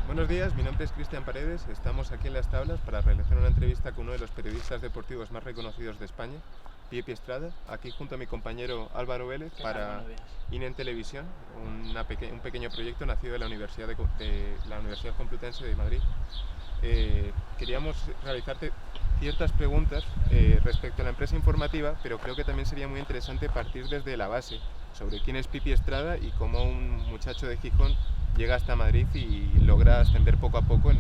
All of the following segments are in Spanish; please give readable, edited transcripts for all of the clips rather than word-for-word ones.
Buenos días, mi nombre es Cristian Paredes. Estamos aquí en Las Tablas para realizar una entrevista con uno de los periodistas deportivos más reconocidos de España, Piepi Estrada, aquí junto a mi compañero Álvaro Vélez para INE en Televisión, un pequeño proyecto nacido de la Universidad Complutense de Madrid. Queríamos realizarte ciertas preguntas respecto a la empresa informativa, pero creo que también sería muy interesante partir desde la base, sobre quién es Piepi Estrada y cómo un muchacho de Gijón llega hasta Madrid y logra ascender poco a poco en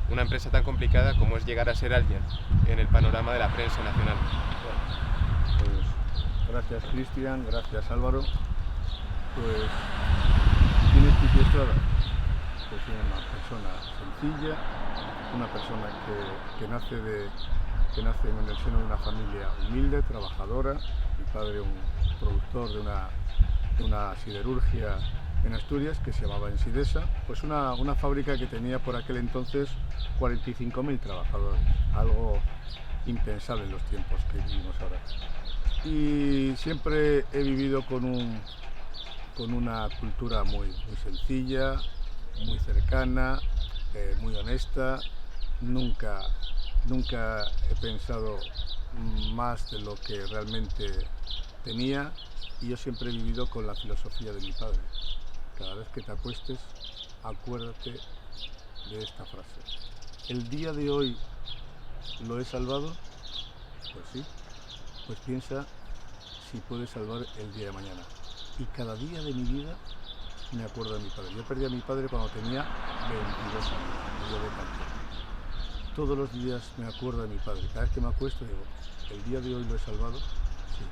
una empresa tan complicada como es llegar a ser alguien en el panorama de la prensa nacional. Bueno, pues gracias Cristian, gracias Álvaro. Pues, ¿quién es Piepi Estrada? Pues una persona sencilla, una persona que nace en el seno de una familia humilde, trabajadora. Mi padre un productor de una siderurgia en Asturias que se llamaba Ensidesa, pues una fábrica que tenía por aquel entonces 45.000 trabajadores, algo impensable en los tiempos que vivimos ahora. Y siempre he vivido con una cultura muy sencilla, muy cercana, muy honesta. Nunca he pensado más de lo que realmente tenía, y yo siempre he vivido con la filosofía de mi padre. Cada vez que te acuestes, acuérdate de esta frase. ¿El día de hoy lo he salvado? Pues sí. Pues piensa si puedes salvar el día de mañana. Y cada día de mi vida me acuerdo de mi padre. Yo perdí a mi padre cuando tenía 22 años, yo de campo. Todos los días me acuerdo de mi padre. Cada vez que me acuesto digo, ¿el día de hoy lo he salvado? Sí.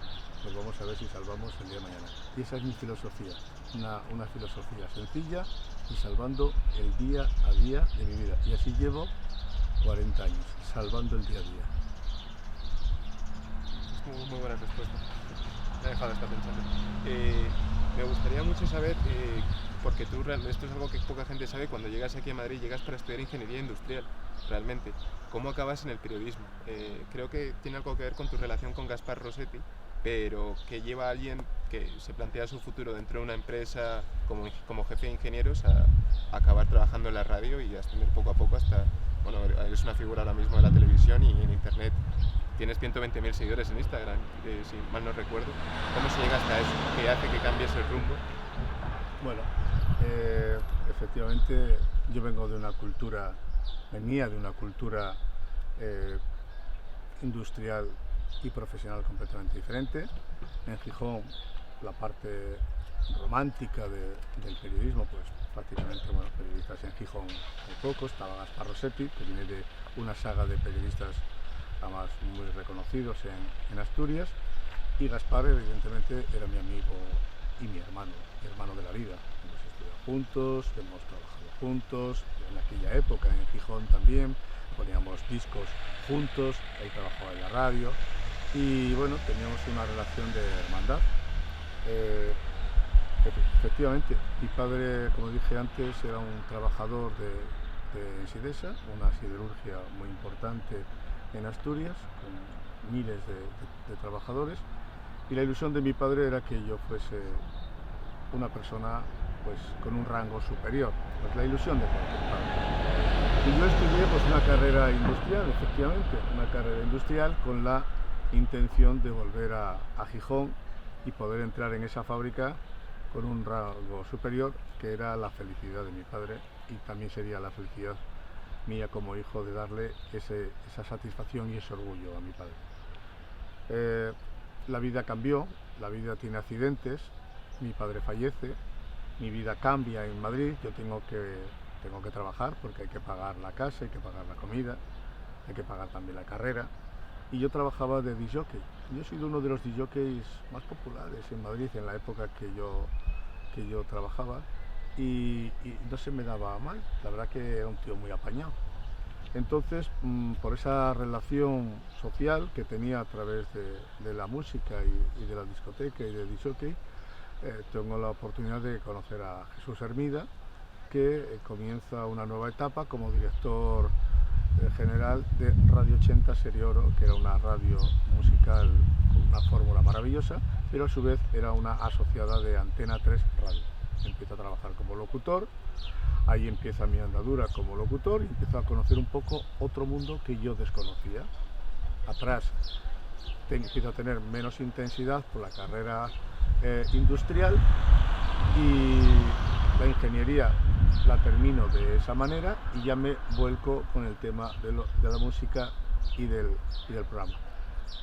Pues vamos a ver si salvamos el día de mañana. Y esa es mi filosofía, una filosofía sencilla y salvando el día a día de mi vida. Y así llevo 40 años, salvando el día a día. Es muy buena respuesta. Me ha dejado hasta pensando. Me gustaría mucho saber, porque esto es algo que poca gente sabe, cuando llegas aquí a Madrid llegas para estudiar ingeniería industrial, realmente. ¿Cómo acabas en el periodismo? Creo que tiene algo que ver con tu relación con Gaspar Rossetti, pero que lleva a alguien que se plantea su futuro dentro de una empresa como jefe de ingenieros a acabar trabajando en la radio y ascender poco a poco hasta, bueno, eres una figura ahora mismo de la televisión y en internet. Tienes 120.000 seguidores en Instagram, si mal no recuerdo. ¿Cómo se llega hasta eso? ¿Qué hace que cambies el rumbo? Bueno, efectivamente yo venía de una cultura industrial y profesional completamente diferente. En Gijón, la parte romántica del periodismo, pues prácticamente, bueno, periodistas en Gijón hay pocos. Estaba Gaspar Rossetti, que viene de una saga de periodistas además muy reconocidos en Asturias, y Gaspar evidentemente era mi amigo y mi hermano de la vida. Hemos estudiado juntos, hemos trabajado juntos, en aquella época en Gijón también poníamos discos juntos, él trabajaba en la radio y bueno, teníamos una relación de hermandad. Efectivamente, mi padre, como dije antes, era un trabajador de Ensidesa, una siderurgia muy importante en Asturias, con miles de trabajadores, y la ilusión de mi padre era que yo fuese una persona pues con un rango superior, pues la ilusión de cualquier padre. Y yo estudié pues una carrera industrial, efectivamente, una carrera industrial con la intención de volver a Gijón y poder entrar en esa fábrica con un rango superior, que era la felicidad de mi padre y también sería la felicidad mía como hijo, de darle esa satisfacción y ese orgullo a mi padre. La vida cambió, la vida tiene accidentes, mi padre fallece, mi vida cambia en Madrid, yo tengo que trabajar porque hay que pagar la casa, hay que pagar la comida, hay que pagar también la carrera, y yo trabajaba de disc jockey. Yo he sido uno de los disc jockeys más populares en Madrid en la época que yo trabajaba, y no se me daba mal, la verdad que era un tío muy apañado. Entonces, por esa relación social que tenía a través de la música y de la discoteca y de disc jockey, tengo la oportunidad de conocer a Jesús Hermida, que comienza una nueva etapa como director general de Radio 80 Serie Oro, que era una radio musical con una fórmula maravillosa, pero a su vez era una asociada de Antena 3 Radio. empiezo a trabajar como locutor, ahí empieza mi andadura como locutor y empiezo a conocer un poco otro mundo que yo desconocía. Atrás empiezo a tener menos intensidad por la carrera industrial y la ingeniería la termino de esa manera y ya me vuelco con el tema de la música y del programa.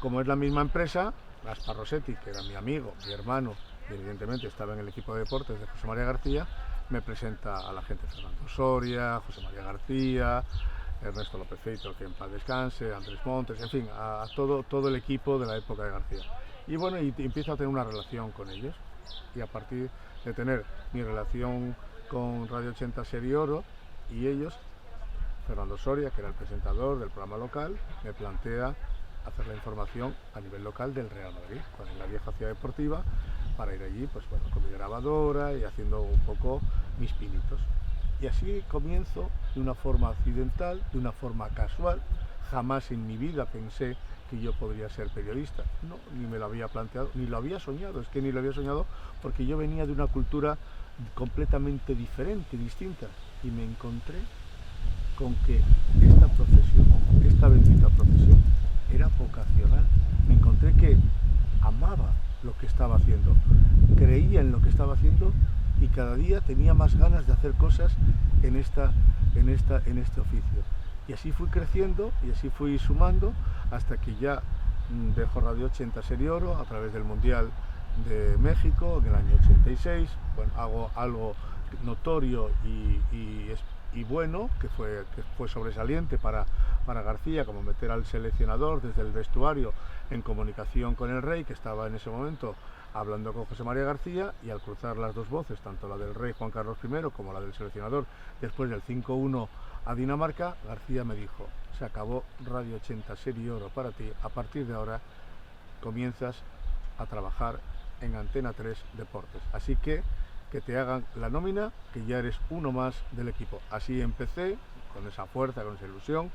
Como es la misma empresa, Gaspar Rossetti, que era mi amigo, mi hermano, y evidentemente estaba en el equipo de deportes de José María García, me presenta a la gente Fernando Soria, José María García, Ernesto López Feito, que en paz descanse, Andrés Montes, en fin, a todo el equipo de la época de García. Y bueno, y empiezo a tener una relación con ellos. Y a partir de tener mi relación con Radio 80 Serie Oro y ellos, Fernando Soria, que era el presentador del programa local, me plantea hacer la información a nivel local del Real Madrid, en la vieja ciudad deportiva, para ir allí, pues bueno, con mi grabadora y haciendo un poco mis pinitos. Y así comienzo de una forma accidental, de una forma casual. Jamás en mi vida pensé que yo podría ser periodista. No, ni me lo había planteado, ni lo había soñado. Es que ni lo había soñado porque yo venía de una cultura completamente diferente, distinta. Y me encontré con que esta profesión, esta bendita profesión, era vocacional. Me encontré que amaba lo que estaba haciendo, creía en lo que estaba haciendo y cada día tenía más ganas de hacer cosas en este oficio. Y así fui creciendo y así fui sumando hasta que ya dejo Radio 80 Serie Oro a través del Mundial de México en el año 86. Bueno, hago algo notorio y bueno, que fue sobresaliente para García, como meter al seleccionador desde el vestuario en comunicación con el rey, que estaba en ese momento hablando con José María García, y al cruzar las dos voces, tanto la del rey Juan Carlos I como la del seleccionador después del 5-1 a Dinamarca, García me dijo: se acabó Radio 80 Serie Oro para ti, a partir de ahora comienzas a trabajar en Antena 3 Deportes, así que te hagan la nómina, que ya eres uno más del equipo. Así empecé, con esa fuerza, con esa ilusión,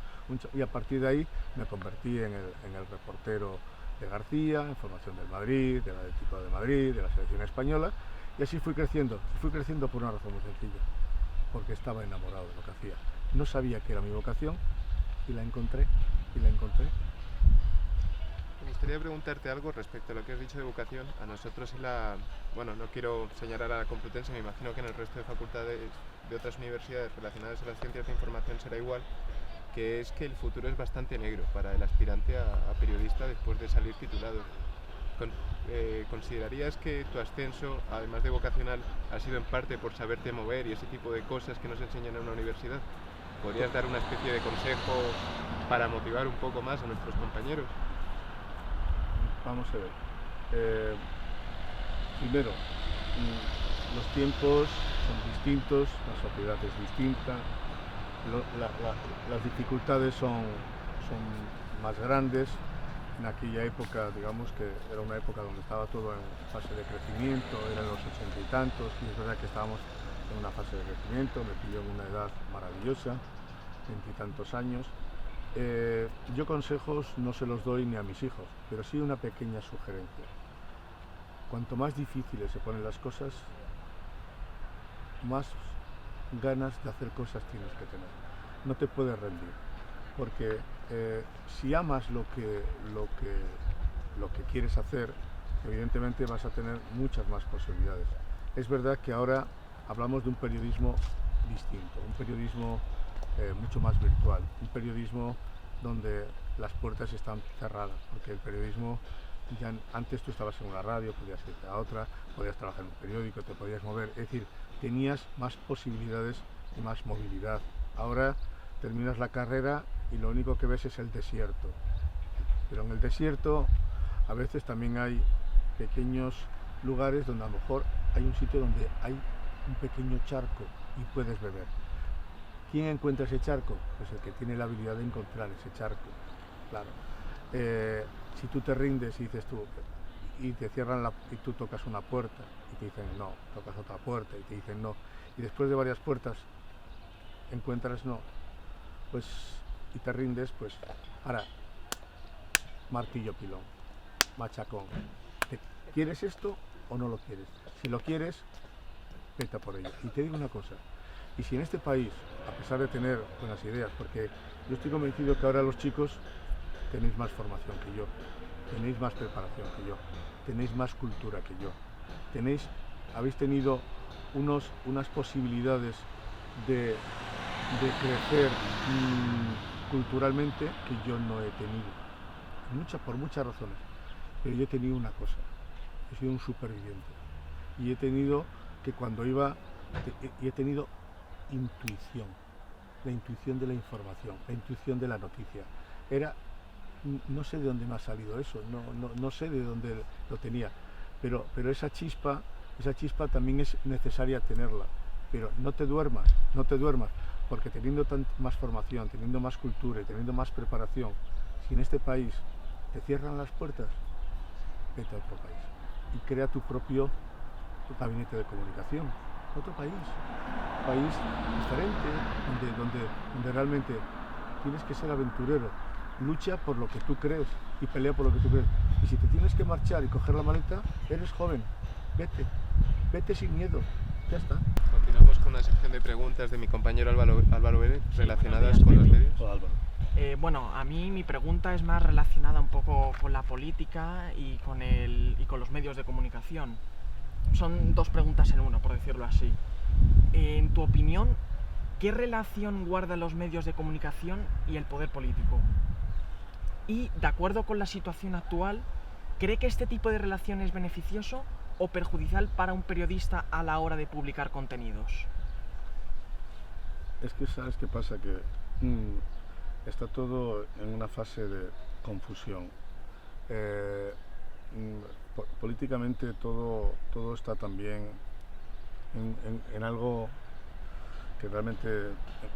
y a partir de ahí me convertí en el reportero de García, en formación del Madrid, del Atlético de Madrid, de la selección española, y así fui creciendo por una razón muy sencilla, porque estaba enamorado de lo que hacía. No sabía que era mi vocación y la encontré. Me gustaría preguntarte algo respecto a lo que has dicho de vocación. A nosotros bueno, no quiero señalar a la Complutense, me imagino que en el resto de facultades de otras universidades relacionadas a las ciencias de información será igual, que es que el futuro es bastante negro para el aspirante a periodista después de salir titulado. ¿Considerarías que tu ascenso, además de vocacional, ha sido en parte por saberte mover y ese tipo de cosas que nos enseñan en una universidad? ¿Podrías dar una especie de consejo para motivar un poco más a nuestros compañeros? Vamos a ver. Primero, los tiempos son distintos, la sociedad es distinta, las dificultades son más grandes. En aquella época, digamos que era una época donde estaba todo en fase de crecimiento, eran los 80 y tantos, y es verdad que estábamos en una fase de crecimiento, me pilló en una edad maravillosa, 20 y tantos años. Yo consejos no se los doy ni a mis hijos, pero sí una pequeña sugerencia. Cuanto más difíciles se ponen las cosas, más ganas de hacer cosas tienes que tener. No te puedes rendir, porque si amas lo que quieres hacer, evidentemente vas a tener muchas más posibilidades. Es verdad que ahora hablamos de un periodismo distinto, un periodismo mucho más virtual, un periodismo donde las puertas están cerradas, porque el periodismo, ya antes tú estabas en una radio, podías irte a otra, podías trabajar en un periódico, te podías mover, es decir, tenías más posibilidades y más movilidad. Ahora terminas la carrera y lo único que ves es el desierto, pero en el desierto a veces también hay pequeños lugares donde a lo mejor hay un sitio donde hay un pequeño charco y puedes beber. ¿Quién encuentra ese charco? Pues el que tiene la habilidad de encontrar ese charco, claro. Si tú te rindes y dices tú, y te cierran y tú tocas una puerta y te dicen no, tocas otra puerta y te dicen no, y después de varias puertas encuentras no, pues, y te rindes, pues ahora, martillo pilón, machacón. ¿Quieres esto o no lo quieres? Si lo quieres, vete a por ella. Y te digo una cosa, y si en este país, a pesar de tener buenas ideas, porque yo estoy convencido que ahora los chicos tenéis más formación que yo, tenéis más preparación que yo, tenéis más cultura que yo, habéis tenido unas posibilidades de crecer culturalmente que yo no he tenido, por muchas razones, pero yo he tenido una cosa, he sido un superviviente y he tenido que cuando iba, he tenido intuición, la intuición de la información, la intuición de la noticia, no sé de dónde me ha salido eso, no sé de dónde lo tenía, pero esa chispa también es necesaria tenerla, pero no te duermas, porque teniendo más formación, teniendo más cultura y teniendo más preparación, si en este país te cierran las puertas, vete a otro país y crea tu propio gabinete de comunicación, otro país diferente, donde realmente tienes que ser aventurero, lucha por lo que tú crees y pelea por lo que tú crees, y si te tienes que marchar y coger la maleta, eres joven, vete sin miedo, ya está. Continuamos con una sección de preguntas de mi compañero Álvaro Vélez relacionadas con los medios. Hola, Álvaro. Bueno, a mí mi pregunta es más relacionada un poco con la política y con los medios de comunicación. Son dos preguntas en una, por decirlo así. En tu opinión, ¿qué relación guardan los medios de comunicación y el poder político? Y, de acuerdo con la situación actual, ¿cree que este tipo de relación es beneficioso o perjudicial para un periodista a la hora de publicar contenidos? Es que sabes qué pasa, que está todo en una fase de confusión. Políticamente todo está también en algo que realmente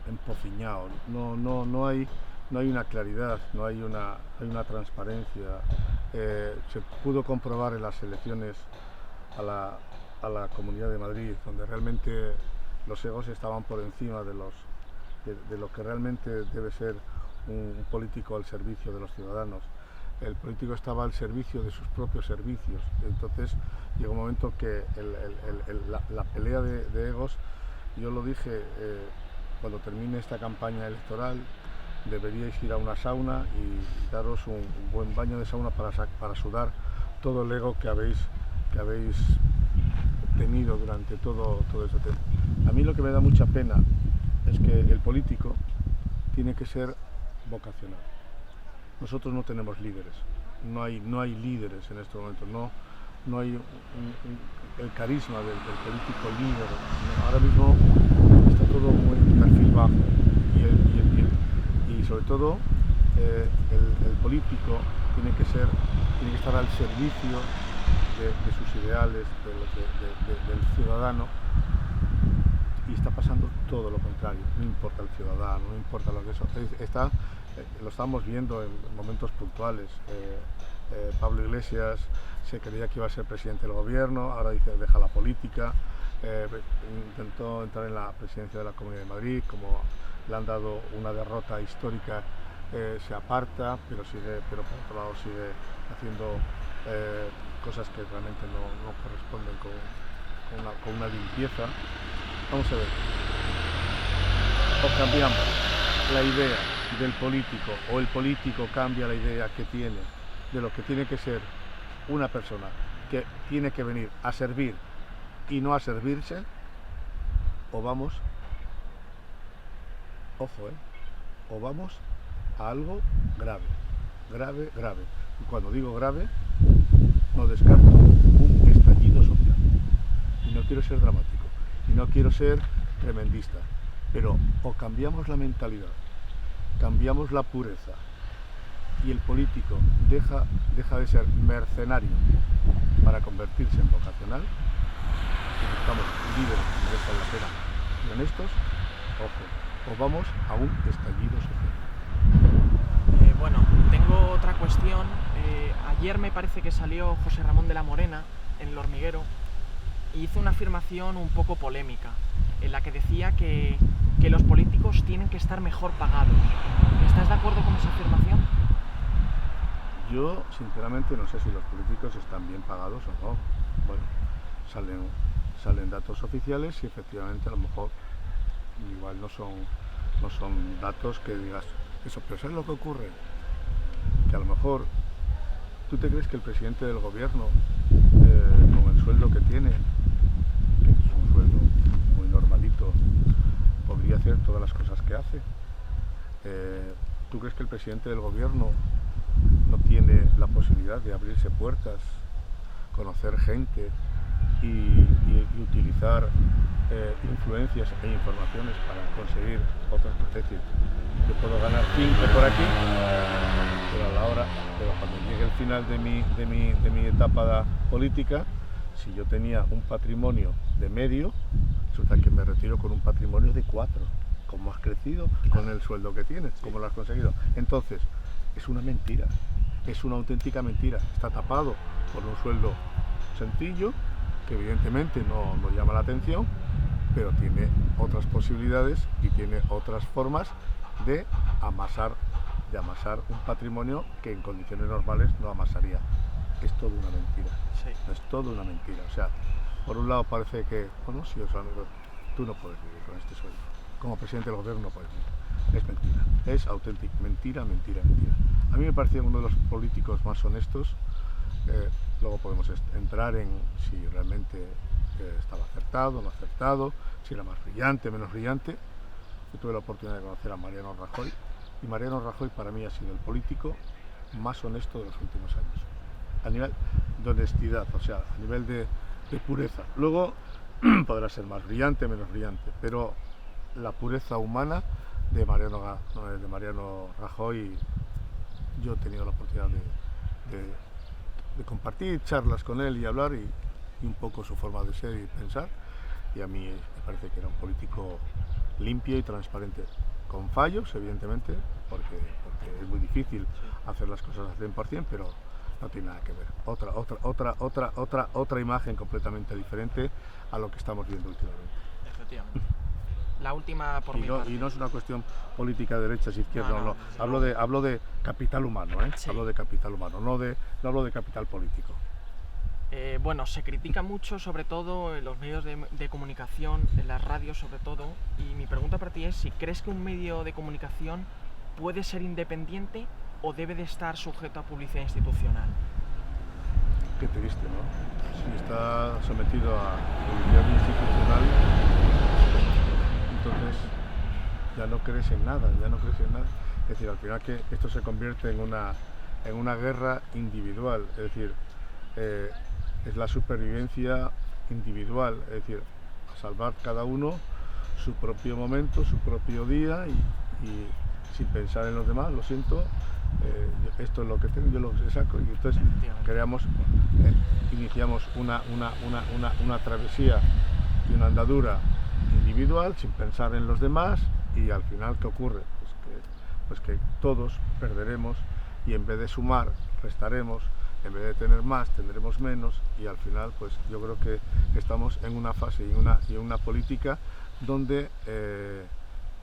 empociñado. No hay una claridad, no hay una transparencia. Se pudo comprobar en las elecciones a la Comunidad de Madrid, donde realmente los egos estaban por encima de lo que realmente debe ser un político al servicio de los ciudadanos. El político estaba al servicio de sus propios servicios. Entonces llegó un momento que la pelea de egos, yo lo dije, cuando termine esta campaña electoral deberíais ir a una sauna y daros un buen baño de sauna para sudar todo el ego que habéis tenido durante todo ese tiempo. A mí lo que me da mucha pena es que el político tiene que ser vocacional. Nosotros no tenemos líderes, no hay líderes en estos momentos, no hay el carisma del político líder. Ahora mismo está todo muy perfil bajo y sobre todo el político tiene que estar al servicio de sus ideales, del ciudadano, y está pasando todo lo contrario. No importa el ciudadano, no importa lo que eso lo estamos viendo en momentos puntuales. Pablo Iglesias se creía que iba a ser presidente del gobierno, ahora dice deja la política, intentó entrar en la presidencia de la Comunidad de Madrid, como le han dado una derrota histórica, se aparta, pero por otro lado sigue haciendo cosas que realmente no corresponden con una limpieza. Vamos a ver, o cambiamos la idea del político, o el político cambia la idea que tiene de lo que tiene que ser una persona que tiene que venir a servir y no a servirse, o vamos, ojo, o vamos a algo grave. Y cuando digo grave, no descarto un estallido social. Y no quiero ser dramático, y no quiero ser tremendista, pero o cambiamos la mentalidad, cambiamos la pureza, y el político deja de ser mercenario para convertirse en vocacional, y necesitamos líderes que merecen la pena y honestos, ojo, o vamos a un estallido social. Bueno, tengo otra cuestión. Ayer me parece que salió José Ramón de la Morena en El Hormiguero y hizo una afirmación un poco polémica, en la que decía que los políticos tienen que estar mejor pagados. ¿Estás de acuerdo con esa afirmación? Yo, sinceramente, no sé si los políticos están bien pagados o no. Bueno, salen datos oficiales y efectivamente a lo mejor igual no son datos que digas eso, pero ¿sabes lo que ocurre? Que a lo mejor tú te crees que el presidente del gobierno, con el sueldo que tiene, que es un sueldo muy normalito, podría hacer todas las cosas que hace. ¿Tú crees que el presidente del gobierno no tiene la posibilidad de abrirse puertas, conocer gente y utilizar influencias e informaciones para conseguir otras? Es decir, yo puedo ganar 5 por aquí, pero cuando llegue el final de mi etapa política, si yo tenía un patrimonio de medio, resulta que me retiro con un patrimonio de 4. ¿Cómo has crecido con el sueldo que tienes? ¿Cómo lo has conseguido? Entonces, es una mentira, es una auténtica mentira. Está tapado por un sueldo sencillo, que evidentemente no llama la atención, pero tiene otras posibilidades y tiene otras formas de amasar un patrimonio que en condiciones normales no amasaría. Es todo una mentira. Sí. Es todo una mentira. O sea, por un lado parece que, bueno, sí, o sea, tú no puedes vivir con este sueldo. Como presidente del gobierno no puedes vivir. Es mentira. Es auténtica. Mentira, mentira, mentira. A mí me parecía uno de los políticos más honestos. Luego podemos entrar en si realmente estaba acertado, no acertado, si era más brillante, menos brillante. Yo tuve la oportunidad de conocer a Mariano Rajoy y Mariano Rajoy para mí ha sido el político más honesto de los últimos años, a nivel de honestidad, o sea, a nivel de pureza. Luego podrá ser más brillante, menos brillante, pero la pureza humana de Mariano Rajoy, yo he tenido la oportunidad de compartir charlas con él y hablar y un poco su forma de ser y pensar, y a mí me parece que era un político limpio y transparente, con fallos evidentemente, porque es muy difícil hacer las cosas al 100%, pero no tiene nada que ver. Otra imagen completamente diferente a lo que estamos viendo últimamente. Efectivamente. La última por mi parte. Y no es una cuestión política de derechas e izquierdas, no. Hablo de capital humano, ¿eh? Sí. Hablo de capital humano, no hablo de capital político. Bueno, se critica mucho, sobre todo en los medios de comunicación, en las radios sobre todo, y mi pregunta para ti es si crees que un medio de comunicación puede ser independiente o debe de estar sujeto a publicidad institucional. Qué triste, ¿no? Si está sometido a publicidad institucional, entonces ya no crees en nada. Es decir, al final que esto se convierte en una guerra individual, es decir, es la supervivencia individual, es decir, salvar cada uno su propio momento, su propio día y sin pensar en los demás. Lo siento, esto es lo que tengo, yo lo saco, y entonces iniciamos una travesía y una andadura individual sin pensar en los demás, y al final ¿qué ocurre? Pues que todos perderemos, y en vez de sumar restaremos, en vez de tener más tendremos menos, y al final pues yo creo que estamos en una fase y en una política donde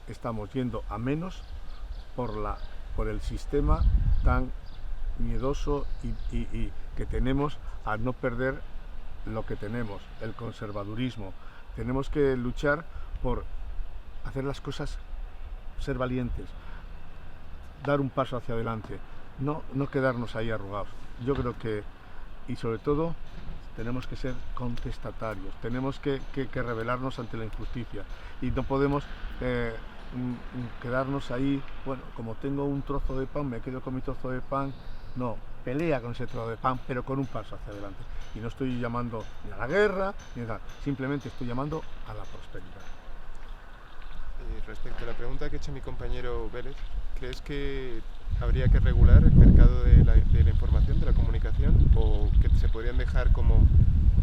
estamos yendo a menos por el sistema tan miedoso y que tenemos a no perder lo que tenemos, el conservadurismo. Tenemos que luchar por hacer las cosas, ser valientes, dar un paso hacia adelante, no quedarnos ahí arrugados. Yo creo que, y sobre todo, tenemos que ser contestatarios, tenemos que rebelarnos ante la injusticia, y no podemos quedarnos ahí, bueno, como tengo un trozo de pan, me quedo con mi trozo de pan. No, pelea con ese trozo de pan, pero con un paso hacia adelante. Y no estoy llamando ni a la guerra, ni nada, simplemente estoy llamando a la prosperidad. Respecto a la pregunta que ha hecho mi compañero Vélez, ¿crees que habría que regular el mercado de la información, de la comunicación, o que se podrían dejar como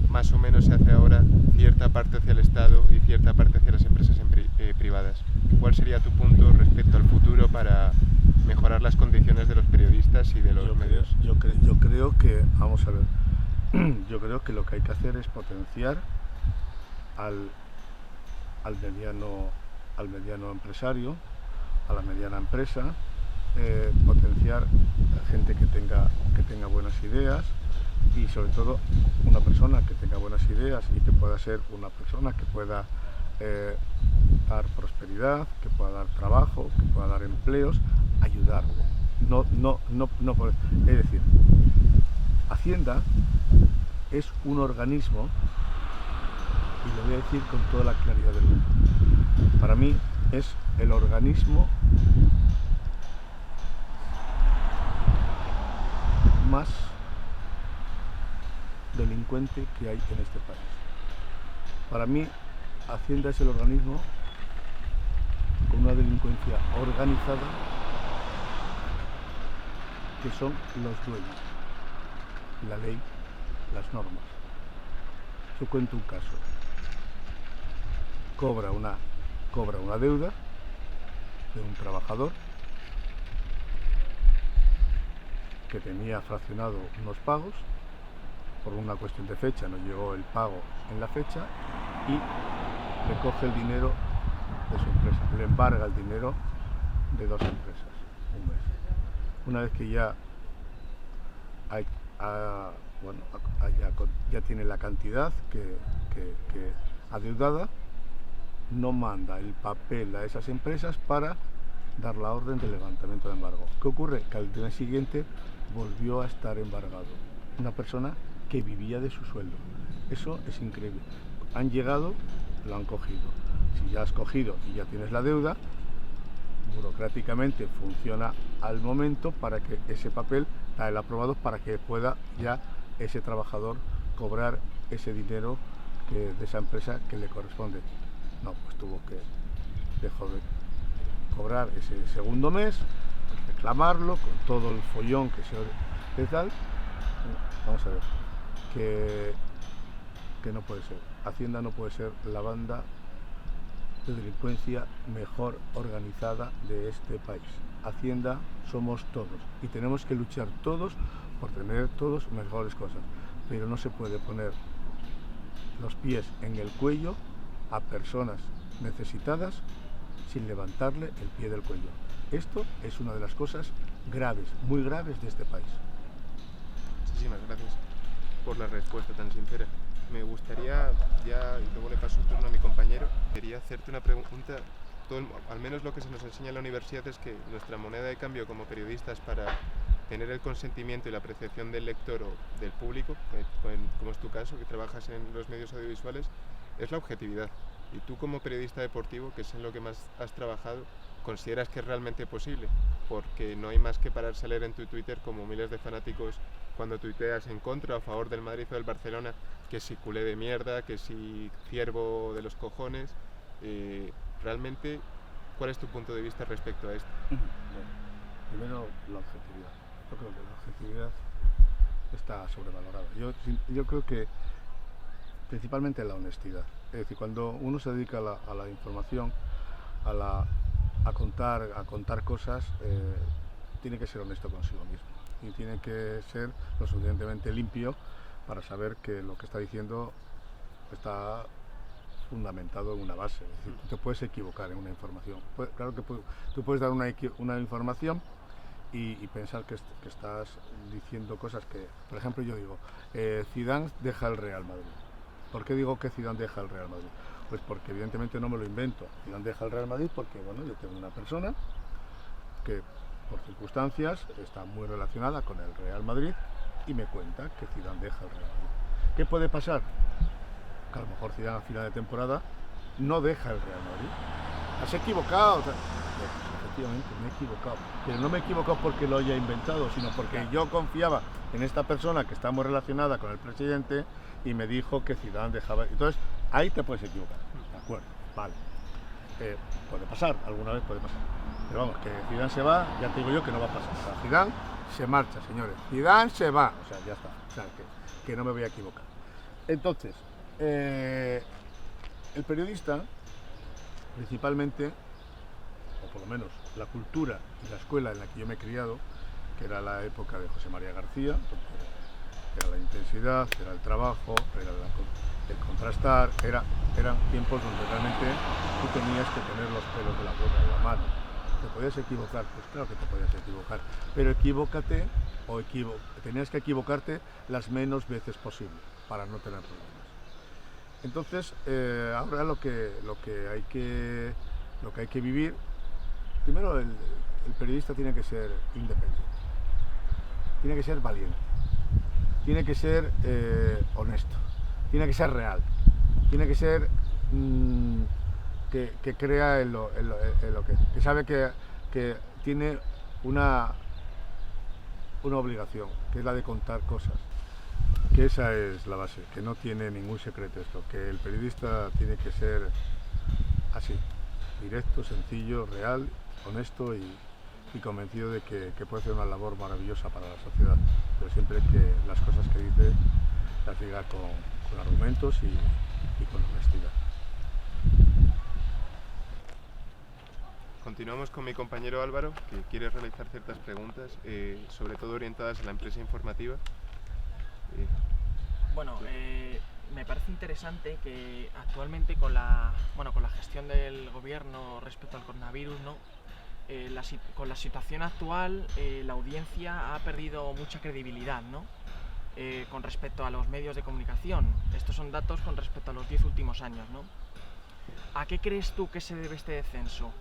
más o menos se hace ahora, cierta parte hacia el Estado y cierta parte hacia las empresas privadas? ¿Cuál sería tu punto respecto al futuro para mejorar las condiciones de los periodistas y de los medios? Yo creo que, vamos a ver, yo creo que lo que hay que hacer es potenciar al mediano empresario, a la mediana empresa, potenciar a gente que tenga buenas ideas, y sobre todo una persona que tenga buenas ideas y que pueda ser una persona que pueda dar prosperidad, que pueda dar trabajo, que pueda dar empleos, ayudarle. Es decir, Hacienda es un organismo, y lo voy a decir con toda la claridad del mundo, para mí es el organismo más delincuente que hay en este país. Para mí, Hacienda es el organismo con una delincuencia organizada que son los dueños, la ley, las normas. Yo cuento un caso. Cobra una deuda de un trabajador que tenía fraccionado unos pagos, por una cuestión de fecha no llegó el pago en la fecha y le coge el dinero de su empresa, le embarga el dinero de 2 empresas, un mes. Una vez que ya ya tiene la cantidad que adeudada, no manda el papel a esas empresas para dar la orden de levantamiento de embargo. ¿Qué ocurre? Que al día siguiente volvió a estar embargado. Una persona que vivía de su sueldo. Eso es increíble. Han llegado, lo han cogido. Si ya has cogido y ya tienes la deuda, burocráticamente funciona al momento para que ese papel da el aprobado para que pueda ya ese trabajador cobrar ese dinero de esa empresa que le corresponde. No, pues dejó de cobrar ese segundo mes, reclamarlo con todo el follón que se tal. Vamos a ver, que no puede ser. Hacienda no puede ser la banda de delincuencia mejor organizada de este país. Hacienda somos todos y tenemos que luchar todos por tener todos mejores cosas, pero no se puede poner los pies en el cuello a personas necesitadas sin levantarle el pie del cuello. Esto es una de las cosas graves, muy graves de este país. Muchísimas gracias por la respuesta tan sincera. Me gustaría, ya y luego le paso el turno a mi compañero, quería hacerte una pregunta. Al menos lo que se nos enseña en la universidad es que nuestra moneda de cambio como periodistas para tener el consentimiento y la apreciación del lector o del público, como es tu caso, que trabajas en los medios audiovisuales, es la objetividad. Y tú como periodista deportivo, que es en lo que más has trabajado, ¿consideras que es realmente posible? Porque no hay más que pararse a leer en tu Twitter como miles de fanáticos cuando tuiteas en contra o a favor del Madrid o del Barcelona, que si culé de mierda, que si ciervo de los cojones. Realmente, ¿cuál es tu punto de vista respecto a esto? Bueno, primero, la objetividad. Yo creo que la objetividad está sobrevalorada. Yo creo que principalmente la honestidad. Es decir, cuando uno se dedica a la información, a contar cosas, tiene que ser honesto consigo mismo y tiene que ser lo suficientemente limpio para saber que lo que está diciendo está fundamentado en una base. Es decir, tú te puedes equivocar en una información. Claro que tú puedes dar una información y pensar que estás diciendo cosas que, por ejemplo, yo digo, Zidane deja el Real Madrid. ¿Por qué digo que Zidane deja el Real Madrid? Pues porque evidentemente no me lo invento. Zidane deja el Real Madrid porque, bueno, yo tengo una persona que por circunstancias está muy relacionada con el Real Madrid y me cuenta que Zidane deja el Real Madrid. ¿Qué puede pasar? Que a lo mejor Zidane a final de temporada no deja el Real Madrid. ¿Has equivocado? Efectivamente, me he equivocado. Pero no me he equivocado porque lo haya inventado, sino porque yo confiaba en esta persona que está muy relacionada con el presidente y me dijo que Zidane dejaba. Entonces, ahí te puedes equivocar. De acuerdo, vale. Puede pasar, alguna vez puede pasar. Pero vamos, que Zidane se va, ya te digo yo que no va a pasar. O sea, Zidane se marcha, señores. Zidane se va. O sea, ya está. O sea, que no me voy a equivocar. Entonces, el periodista, principalmente, o por lo menos la cultura y la escuela en la que yo me he criado, que era la época de José María García, era la intensidad, era el trabajo, era el contrastar, eran tiempos donde realmente tú tenías que tener los pelos de la boca en la mano. ¿Te podías equivocar? Pues claro que te podías equivocar, pero equivócate tenías que equivocarte las menos veces posible para no tener problemas. Entonces, ahora lo que hay que vivir, primero el periodista tiene que ser independiente, tiene que ser valiente, tiene que ser honesto, tiene que ser real, tiene que ser que crea en lo que sabe que tiene una obligación, que es la de contar cosas. Que esa es la base, que no tiene ningún secreto esto, que el periodista tiene que ser así, directo, sencillo, real, honesto y convencido de que puede hacer una labor maravillosa para la sociedad, pero siempre que las cosas que dice las diga con argumentos y con honestidad. Continuamos con mi compañero Álvaro, que quiere realizar ciertas preguntas, sobre todo orientadas a la empresa informativa. Bueno, me parece interesante que actualmente con la gestión del gobierno respecto al coronavirus, ¿no? Con la situación actual, la audiencia ha perdido mucha credibilidad, ¿no? Con respecto a los medios de comunicación. Estos son datos con respecto a los 10 últimos años, ¿no? ¿A qué crees tú que se debe este descenso?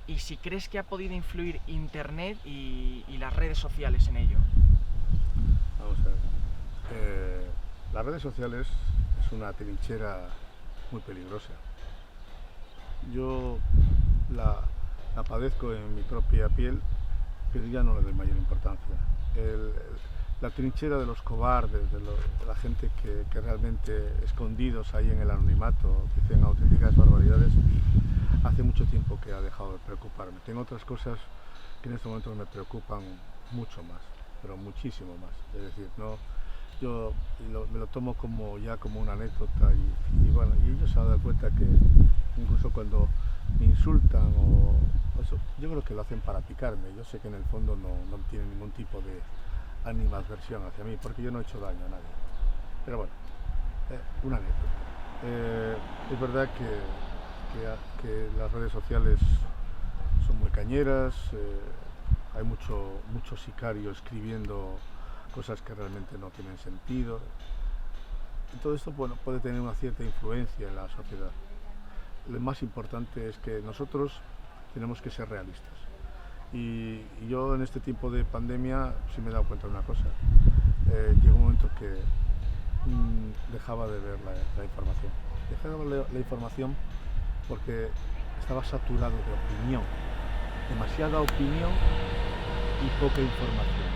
Y si crees que ha podido influir Internet y las redes sociales en ello. Vamos a ver. Las redes sociales es una trinchera muy peligrosa. Yo la padezco en mi propia piel, pero ya no le doy mayor importancia. La trinchera de los cobardes, de la gente que realmente escondidos ahí en el anonimato dicen auténticas barbaridades, hace mucho tiempo que ha dejado de preocuparme. Tengo otras cosas que en estos momentos me preocupan mucho más, pero muchísimo más. Es decir, yo me lo tomo como una anécdota y bueno, y ellos se han dado cuenta que incluso cuando me insultan eso, yo creo que lo hacen para picarme. Yo sé que en el fondo no tienen ningún tipo de animadversión hacia mí, porque yo no he hecho daño a nadie. Pero bueno, una anécdota. Es verdad que las redes sociales son muy cañeras, hay mucho sicario escribiendo cosas que realmente no tienen sentido. Y todo esto, bueno, puede tener una cierta influencia en la sociedad. Lo más importante es que nosotros tenemos que ser realistas. Y yo en este tiempo de pandemia sí me he dado cuenta de una cosa. Llegó un momento que dejaba de ver la información. Dejaba de ver la información porque estaba saturado de opinión. Demasiada opinión y poca información.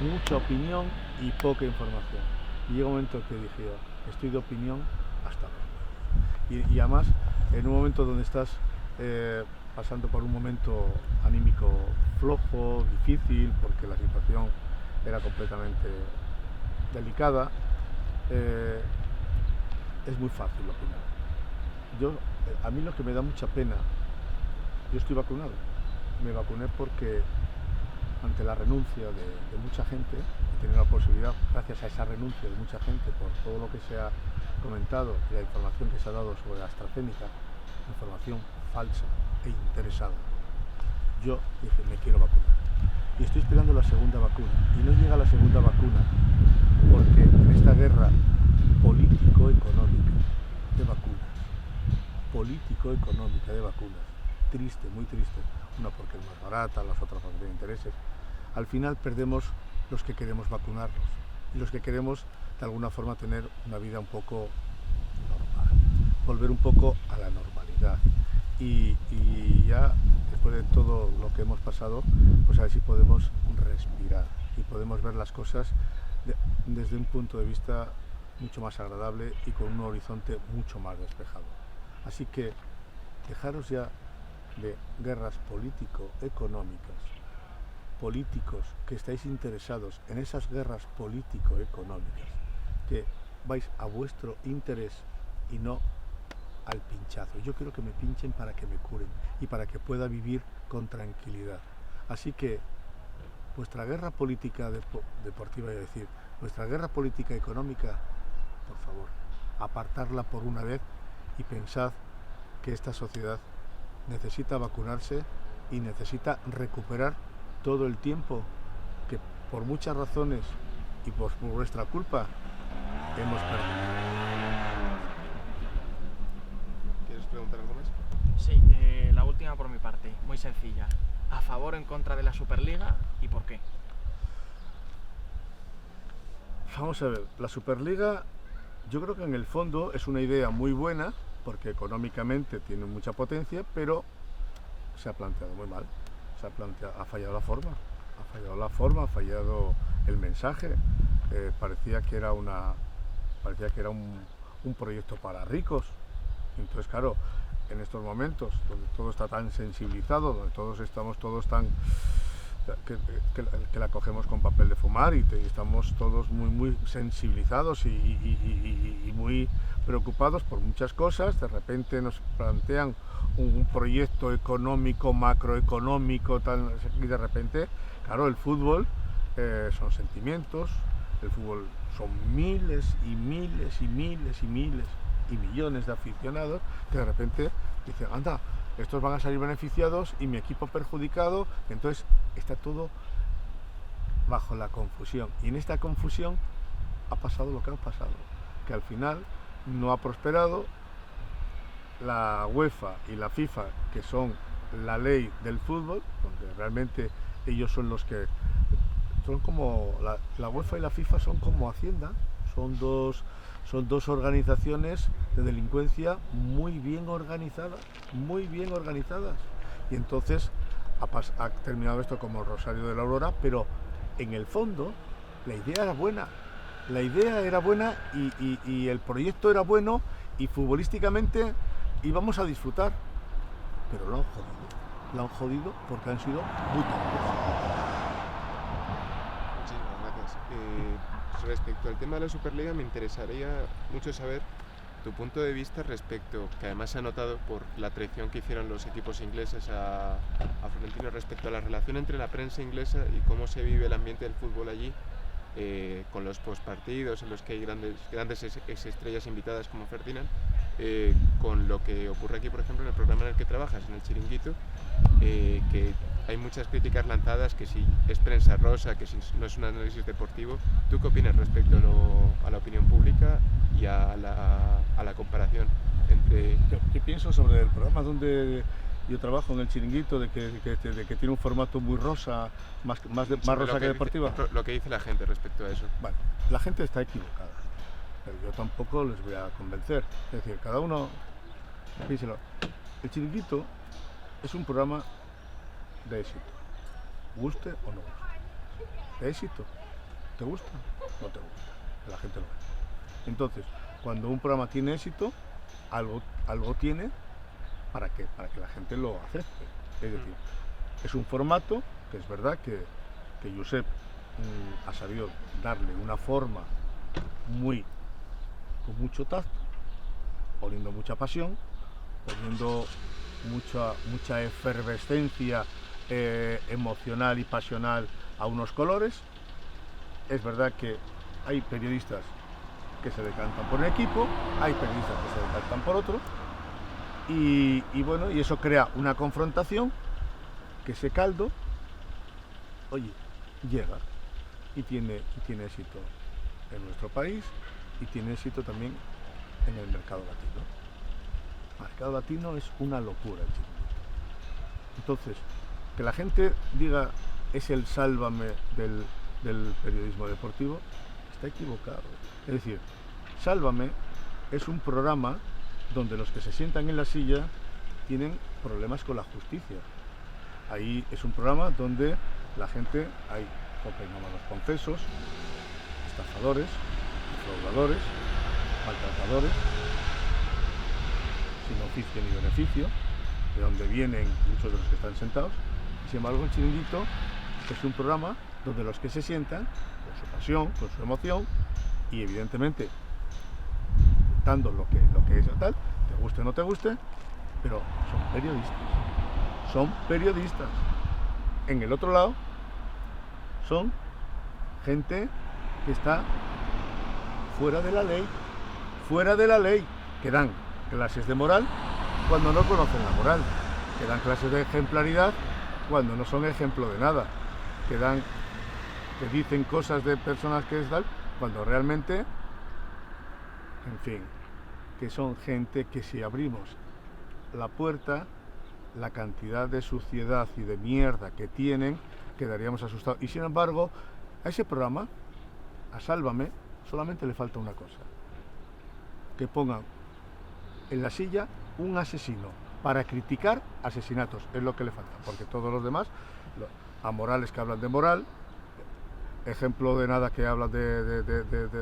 Mucha opinión y poca información. Y llega un momento que dije yo, estoy de opinión hasta ahora. Y además, en un momento donde estás pasando por un momento anímico flojo, difícil, porque la situación era completamente delicada, es muy fácil opinar. A mí lo que me da mucha pena, yo estoy vacunado, me vacuné porque ante la renuncia de mucha gente, he tenido la posibilidad, gracias a esa renuncia de mucha gente, por todo lo que se ha comentado y la información que se ha dado sobre AstraZeneca, información falsa e interesada. Yo dije, me quiero vacunar. Y estoy esperando la segunda vacuna. Y no llega la segunda vacuna porque en esta guerra político-económica de vacunas, triste, muy triste, una porque es más barata, las otras porque tiene intereses, al final perdemos los que queremos vacunarnos y los que queremos de alguna forma tener una vida un poco normal, volver un poco a la normalidad y ya después de todo lo que hemos pasado, pues a ver si podemos respirar y podemos ver las cosas desde un punto de vista mucho más agradable y con un horizonte mucho más despejado. Así que dejaros ya de guerras político-económicas, políticos que estáis interesados en esas guerras político-económicas, que vais a vuestro interés y no al pinchazo. Yo quiero que me pinchen para que me curen y para que pueda vivir con tranquilidad. Así que vuestra guerra política deportiva, es decir, vuestra guerra política económica, por favor, apartarla por una vez y pensad que esta sociedad necesita vacunarse y necesita recuperar todo el tiempo por muchas razones y por nuestra culpa, hemos perdido. ¿Quieres preguntar algo más? Sí, la última por mi parte, muy sencilla. ¿A favor o en contra de la Superliga y por qué? Vamos a ver, la Superliga yo creo que en el fondo es una idea muy buena porque económicamente tiene mucha potencia, pero se ha planteado muy mal. Ha fallado la forma, ha fallado el mensaje. Parecía que era un proyecto para ricos. Entonces, claro, en estos momentos donde todo está tan sensibilizado, donde todos estamos tan que la cogemos con papel de fumar y estamos todos muy sensibilizados y muy preocupados por muchas cosas, de repente nos plantean un proyecto económico, macroeconómico, y de repente, claro, el fútbol son sentimientos, el fútbol son miles y miles y miles y miles y millones de aficionados que de repente dicen, anda, estos van a salir beneficiados y mi equipo perjudicado. Entonces está todo bajo la confusión, y en esta confusión ha pasado lo que ha pasado, que al final no ha prosperado. La UEFA y la FIFA, que son la ley del fútbol, donde realmente ellos son los que son como la UEFA y la FIFA son como Hacienda, son dos organizaciones de delincuencia muy bien organizadas, y entonces ha terminado esto como el Rosario de la Aurora, pero en el fondo la idea era buena, y el proyecto era bueno, y futbolísticamente íbamos a disfrutar, pero lo han jodido porque han sido muy tardes. Respecto al tema de la Superliga, me interesaría mucho saber tu punto de vista respecto, que además se ha notado por la traición que hicieron los equipos ingleses a Florentino, respecto a la relación entre la prensa inglesa y cómo se vive el ambiente del fútbol allí, con los postpartidos en los que hay grandes estrellas invitadas como Ferdinand, con lo que ocurre aquí, por ejemplo, en el programa en el que trabajas, en el Chiringuito, que hay muchas críticas lanzadas, que si es prensa rosa, que si no es un análisis deportivo. ¿Tú qué opinas respecto a la opinión pública y a la comparación entre...? ¿Qué pienso sobre el programa donde yo trabajo, en el Chiringuito, de que tiene un formato muy rosa, más rosa que deportiva? Lo que dice la gente respecto a eso. Bueno, la gente está equivocada, pero yo tampoco les voy a convencer. Es decir, cada uno, piénselo. El Chiringuito es un programa de éxito, guste o no guste. De éxito, ¿te gusta? No te gusta, la gente lo ve. Entonces, cuando un programa tiene éxito, algo tiene para que la gente lo acepte. Es decir, es un formato que es verdad que Josep ha sabido darle una forma con mucho tacto, poniendo mucha pasión, poniendo mucha efervescencia emocional y pasional a unos colores. Es verdad que hay periodistas que se decantan por un equipo, hay periodistas que se decantan por otro, y bueno, y eso crea una confrontación, que ese caldo, oye, llega y tiene éxito en nuestro país, y tiene éxito también en el mercado latino. El mercado latino es una locura, el Chiringuito. Entonces, que la gente diga es el sálvame del periodismo deportivo, está equivocado. Es decir, Sálvame es un programa donde los que se sientan en la silla tienen problemas con la justicia. Ahí es un programa donde la gente, hay cocainómanos confesos, estafadores, defraudadores, maltratadores, sin oficio ni beneficio, de donde vienen muchos de los que están sentados. Y sin embargo, el Chiringuito es un programa donde los que se sientan, con su pasión, con su emoción, y evidentemente dando lo que es tal, te guste o no te guste, pero son periodistas. En el otro lado son gente que está fuera de la ley, que dan clases de moral cuando no conocen la moral, que dan clases de ejemplaridad cuando no son ejemplo de nada, que dan que dicen cosas de personas que es tal, cuando realmente, en fin, que son gente que si abrimos la puerta, la cantidad de suciedad y de mierda que tienen, quedaríamos asustados. Y sin embargo, a ese programa, a Sálvame, solamente le falta una cosa: que pongan en la silla un asesino para criticar asesinatos, es lo que le falta, porque todos los demás, a Morales que hablan de moral, ejemplo de nada que hablan de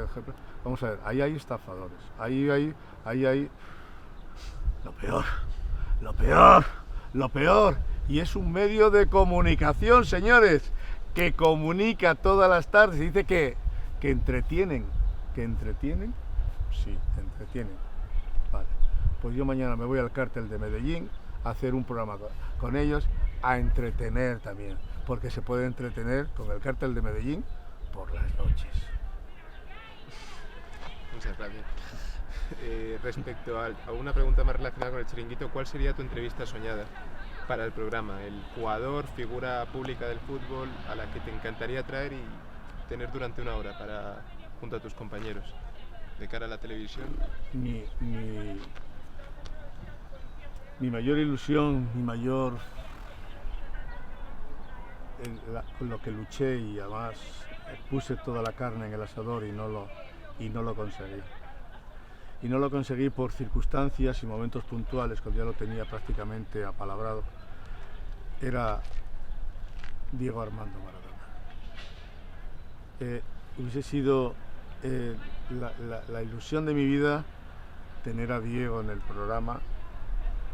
ejemplo. Vamos a ver, ahí hay estafadores, ahí hay lo peor, y es un medio de comunicación, señores, que comunica todas las tardes, y dice que entretienen, sí, entretienen, vale, pues yo mañana me voy al Cártel de Medellín a hacer un programa con ellos, a entretener también, porque se puede entretener con el Cártel de Medellín por las noches. Muchas gracias. Respecto a una pregunta más relacionada con el chiringuito, ¿cuál sería tu entrevista soñada para el programa? El jugador, figura pública del fútbol a la que te encantaría traer y tener durante una hora junto a tus compañeros de cara a la televisión. Mi mayor ilusión, con lo que luché y además puse toda la carne en el asador y no lo conseguí. Y no lo conseguí por circunstancias y momentos puntuales, cuando ya lo tenía prácticamente apalabrado. Era Diego Armando Maradona. Hubiese sido la ilusión de mi vida tener a Diego en el programa,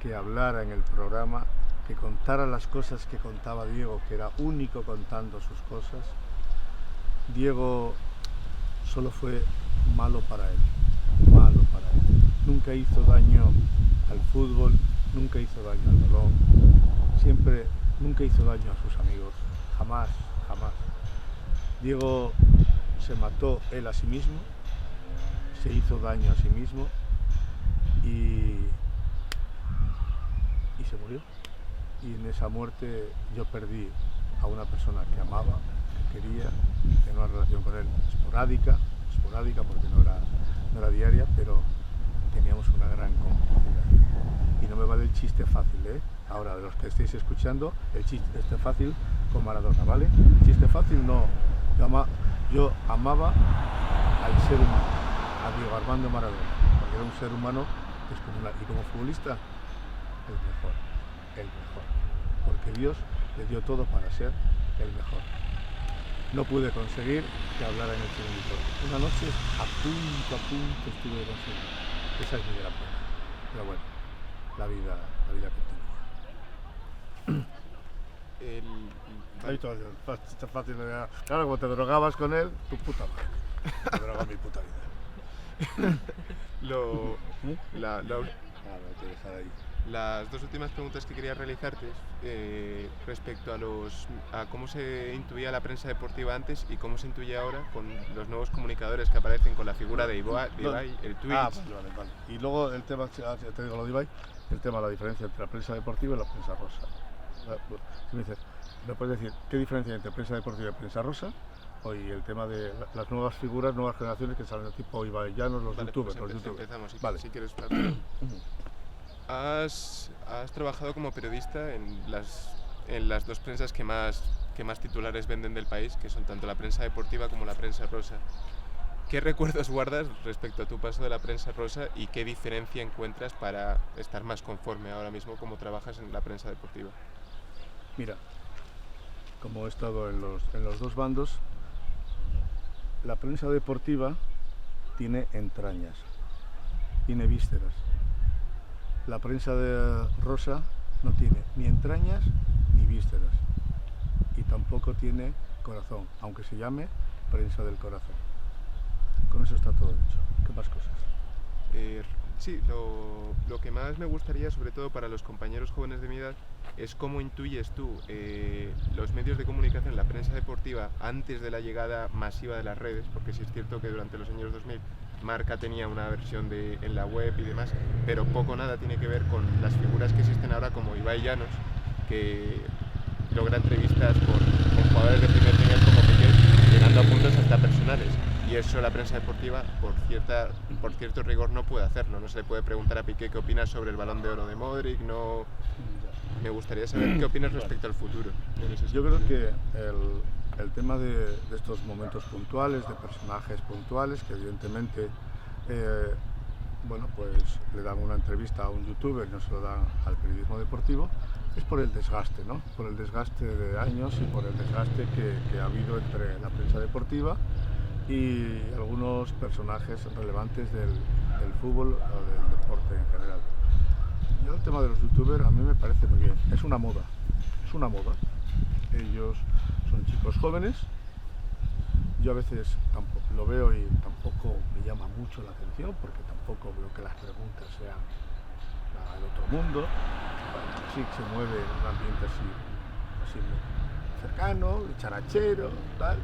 que hablara en el programa, que contara las cosas que contaba Diego, que era único contando sus cosas. Diego solo fue malo para él. Nunca hizo daño al fútbol, nunca hizo daño al balón, nunca hizo daño a sus amigos, jamás. Diego se mató él a sí mismo, se hizo daño a sí mismo y se murió. Y en esa muerte yo perdí a una persona que amaba, que quería, tenía una relación con él esporádica porque no era diaria, pero teníamos una gran complicidad. Y no me vale el chiste fácil, ¿eh? Ahora, de los que estéis escuchando, el chiste fácil con Maradona, ¿vale? El chiste fácil no. Yo amaba al ser humano, a Diego Armando Maradona, porque era un ser humano descomunal. Y como futbolista, el mejor. Porque Dios le dio todo para ser el mejor. No pude conseguir que hablara en el chiringuito. Una noche a punto estuve de conseguir. Esa es mi gran pena. Pero bueno, la vida continúa. Ahí todo fácil. Claro, como te drogabas con él, tu puta madre. Te drogaba mi puta vida. Hay que dejar ahí. Las dos últimas preguntas que quería realizarte respecto a cómo se intuía la prensa deportiva antes y cómo se intuye ahora con los nuevos comunicadores que aparecen con la figura de Ibai, el Twitch. Vale. Y luego el tema, te digo lo de Ibai, el tema de la diferencia entre la prensa deportiva y la prensa rosa. Si me dices, ¿me puedes decir qué diferencia hay entre prensa deportiva y prensa rosa? Y el tema de las nuevas figuras, nuevas generaciones que salen tipo Ibai Llanos, los youtubers. Empezamos, vale. Si quieres. Has trabajado como periodista en las dos prensas que más titulares venden del país, que son tanto la prensa deportiva como la prensa rosa. ¿Qué recuerdos guardas respecto a tu paso de la prensa rosa y qué diferencia encuentras para estar más conforme ahora mismo como trabajas en la prensa deportiva? Mira, como he estado en los dos bandos, la prensa deportiva tiene entrañas, tiene vísceras. La prensa de rosa no tiene ni entrañas ni vísceras y tampoco tiene corazón, aunque se llame prensa del corazón. Con eso está todo dicho. ¿Qué más cosas? Sí, lo que más me gustaría, sobre todo para los compañeros jóvenes de mi edad, es cómo intuyes tú los medios de comunicación, la prensa deportiva, antes de la llegada masiva de las redes, porque sí es cierto que durante los años 2000 Marca tenía una versión en la web y demás, pero poco o nada tiene que ver con las figuras que existen ahora como Ibai Llanos, que logra entrevistas con jugadores de primer nivel como Piqué, llegando a puntos hasta personales. Y eso la prensa deportiva, por cierto rigor, no puede hacerlo. No se le puede preguntar a Piqué qué opina sobre el Balón de Oro de Modric. No. Me gustaría saber qué opinas respecto al futuro. Yo creo que el tema de estos momentos puntuales, de personajes puntuales, que evidentemente bueno, pues le dan una entrevista a un youtuber, no se lo dan al periodismo deportivo, es por el desgaste, ¿no? Por el desgaste de años y por el desgaste que ha habido entre la prensa deportiva y algunos personajes relevantes del fútbol o del deporte en general. Yo el tema de los youtubers a mí me parece muy bien, es una moda. Ellos son chicos jóvenes, yo a veces tampoco lo veo y tampoco me llama mucho la atención porque tampoco veo que las preguntas sean nada del otro mundo. Bueno, sí que se mueve en un ambiente así muy cercano, charachero, tal.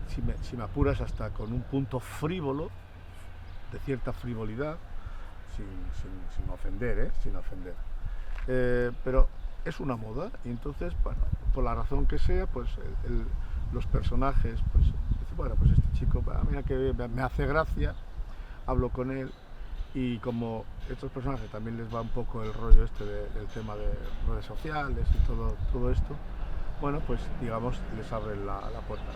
Si me apuras hasta con un punto frívolo, de cierta frivolidad, sin ofender, sin ofender. Pero es una moda y entonces, bueno, por la razón que sea, pues los personajes, pues, bueno, pues este chico, mira que me hace gracia, hablo con él y como estos personajes también les va un poco el rollo del tema de redes sociales y todo esto, bueno, pues digamos, les abren la puerta.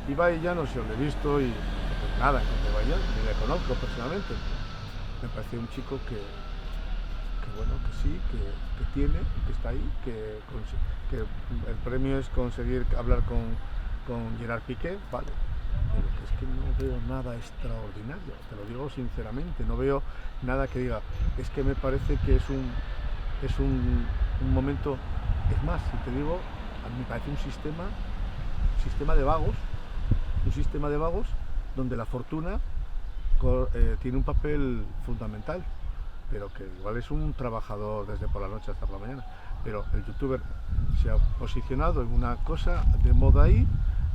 Ibai Llanos, yo lo he visto y pues nada, en Ibai Llanos, ni le conozco personalmente. Me parece un chico que bueno, que sí, que tiene, que está ahí, que el premio es conseguir hablar con Gerard Piqué, vale, pero que es que no veo nada extraordinario, te lo digo sinceramente, no veo nada que diga, es que me parece que es un momento, es más, si te digo, a mí me parece un sistema de vagos donde la fortuna tiene un papel fundamental, pero que igual es un trabajador desde por la noche hasta por la mañana, pero el youtuber se ha posicionado en una cosa de moda ahí,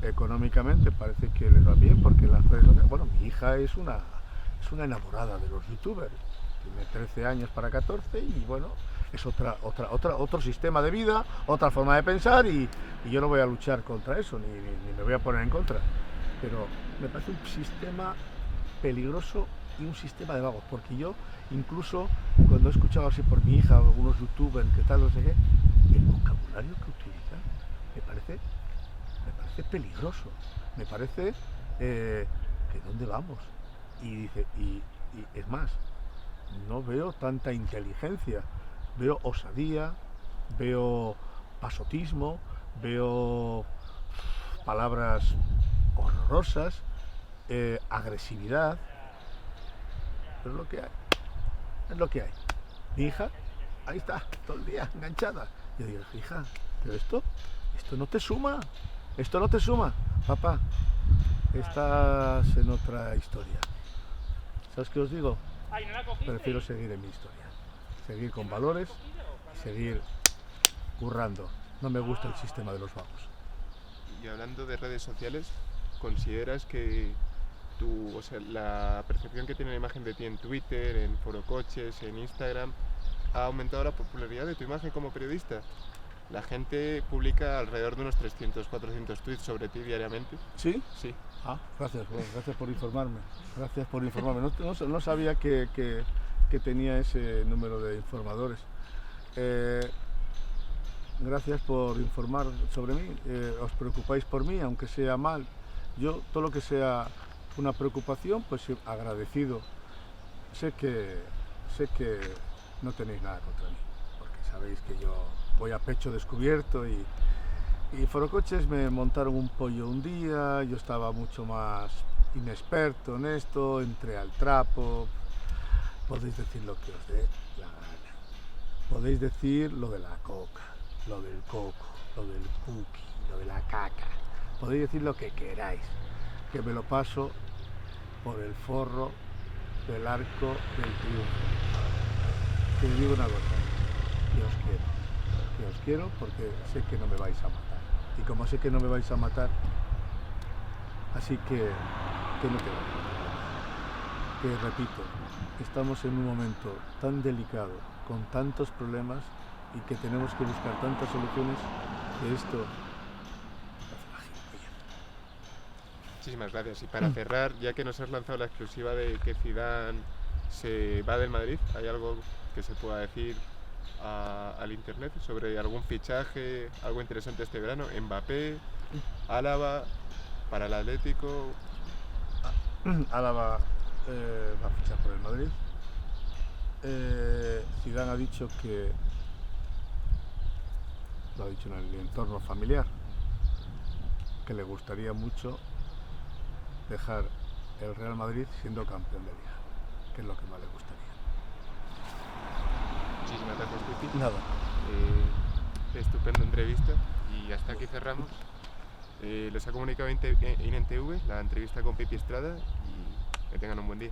económicamente parece que les va bien porque las redes sociales, bueno, mi hija es una enamorada de los youtubers, tiene 13 años para 14 y bueno, es otro sistema de vida, otra forma de pensar y yo no voy a luchar contra eso, ni me voy a poner en contra, pero me parece un sistema peligroso y un sistema de vagos, porque yo incluso cuando he escuchado así por mi hija o algunos youtubers que tal, no sé qué, el vocabulario que utilizan me parece peligroso, me parece que dónde vamos, y es más, no veo tanta inteligencia, veo osadía, veo pasotismo, veo palabras horrorosas, agresividad, pero es lo que hay. Mi hija, ahí está, todo el día enganchada. Yo digo, hija, pero esto no te suma, papá, estás en otra historia. ¿Sabes qué os digo? Prefiero seguir en mi historia, seguir con valores, seguir currando. No me gusta el sistema de los vagos. Y hablando de redes sociales, ¿consideras que la percepción que tiene la imagen de ti en Twitter, en Forocoches, en Instagram, ha aumentado la popularidad de tu imagen como periodista? La gente publica alrededor de unos 300-400 tweets sobre ti diariamente. ¿Sí? Sí. Gracias por informarme. No sabía que tenía ese número de informadores. Gracias por informar sobre mí. Os preocupáis por mí, aunque sea mal. Yo, todo lo que sea una preocupación, pues agradecido. Sé que no tenéis nada contra mí, porque sabéis que yo voy a pecho descubierto y Forocoches me montaron un pollo un día, yo estaba mucho más inexperto en esto, entré al trapo, podéis decir lo que os dé la gana, podéis decir lo de la coca, lo del coco, lo del cookie, lo de la caca, podéis decir lo que queráis, que me lo paso por el forro del arco del triunfo. Que os digo una cosa, que os quiero porque sé que no me vais a matar. Y como sé que no me vais a matar, así que no te vayas. Que repito, estamos en un momento tan delicado, con tantos problemas y que tenemos que buscar tantas soluciones que esto Muchísimas gracias. Y para cerrar, ya que nos has lanzado la exclusiva de que Zidane se va del Madrid, ¿hay algo que se pueda decir al internet sobre algún fichaje, algo interesante este verano? Mbappé, Álava, para el Atlético. Álava va a fichar por el Madrid. Zidane ha dicho que, lo ha dicho en el entorno familiar, que le gustaría mucho dejar el Real Madrid siendo campeón de Liga, que es lo que más le gustaría. Muchísimas gracias, Tuti. Nada. Estupenda entrevista y hasta aquí cerramos. Les ha comunicado INEN TV la entrevista con Pipi Estrada y que tengan un buen día.